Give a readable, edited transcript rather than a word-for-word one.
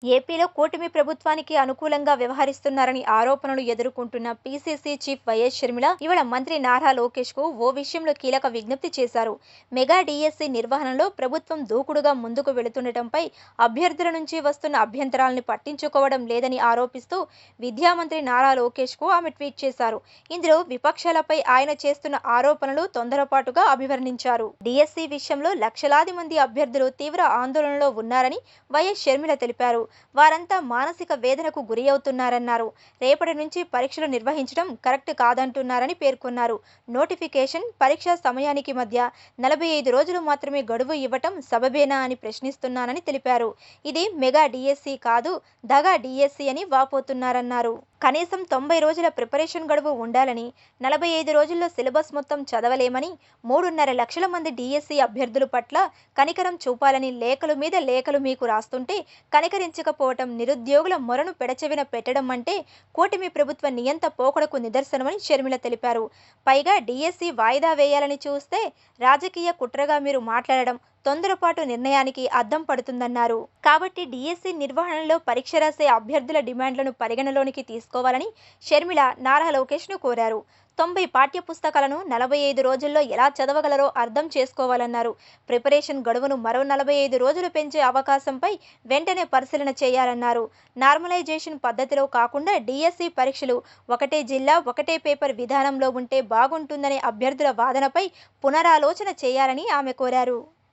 ఏపీలో కూటమి ప్రభుత్వానికి అనుకూలంగా వ్యవహరిస్తున్నారని ఆరోపణలు ఎదుర్కొంటున్న పీసీసీ చీఫ్ వైఎస్ షర్మిల ఇవాళ మంత్రి నారా లోకేష్ కు ఓ విషయంలో కీలక విజ్ఞప్తి చేశారు. మెగా డిఎస్సి నిర్వహణలో ప్రభుత్వం దూకుడుగా ముందుకు వెళుతుండటంపై అభ్యర్థుల నుంచి వస్తున్న అభ్యంతరాలను పట్టించుకోవడం లేదని ఆరోపిస్తూ విద్యామంత్రి నారా లోకేష్ కు ఆమె ట్వీట్ చేశారు. ఇందులో విపక్షాలపై ఆయన చేస్తున్న ఆరోపణలు తొందరపాటుగా అభివర్ణించారు. డిఎస్సి విషయంలో లక్షలాది మంది అభ్యర్థులు తీవ్ర ఆందోళనలో ఉన్నారని వైఎస్ షర్మిల తెలిపారు. వారంతా మానసిక వేదనకు గురి అవుతున్నారన్నారు. రేపటి నుంచి పరీక్షలు నిర్వహించడం కరెక్ట్ కాదంటున్నారని పేర్కొన్నారు. నోటిఫికేషన్, పరీక్షా సమయానికి మధ్య 45 రోజులు మాత్రమే గడువు ఇవ్వటం సబబేనా అని ప్రశ్నిస్తున్నానని తెలిపారు. ఇది మెగా డిఎస్సి కాదు, దగా డిఎస్సి అని వాపోతున్నారన్నారు. కనీసం 90 రోజుల ప్రిపరేషన్ గడువు ఉండాలని, 45 రోజుల్లో సిలబస్ మొత్తం చదవలేమని, 3.5 లక్షల మంది డిఎస్సి అభ్యర్థుల పట్ల కనికరం చూపాలని లేఖలు మీద లేఖలు మీకు రాస్తుంటే కనికరించకపోవటం నిరుద్యోగుల మొరను పెడచెవిన పెట్టడం అంటే కూటమి ప్రభుత్వ నియంత పోకడకు నిదర్శనమని షర్మిల తెలిపారు. పైగా డిఎస్సి వాయిదా వేయాలని చూస్తే రాజకీయ కుట్రగా మీరు మాట్లాడడం తొందరపాటు నిర్ణయానికి అద్దం పడుతుందన్నారు. కాబట్టి డిఎస్సి నిర్వహణలో పరీక్ష రాసే అభ్యర్థుల డిమాండ్లను పరిగణలోనికి తీసుకోవాలని షర్మిల నారా లోకేష్ను కోరారు. 90 పాఠ్య పుస్తకాలను 45 రోజుల్లో ఎలా చదవగలరో అర్థం చేసుకోవాలన్నారు. ప్రిపరేషన్ గడువును మరో 45 రోజులు పెంచే అవకాశంపై వెంటనే పరిశీలన చేయాలన్నారు. నార్మలైజేషన్ పద్ధతిలో కాకుండా డిఎస్సి పరీక్షలు ఒకటే జిల్లా, ఒకటే పేపర్ విధానంలో ఉంటే బాగుంటుందనే అభ్యర్థుల వాదనపై పునరాలోచన చేయాలని ఆమె కోరారు.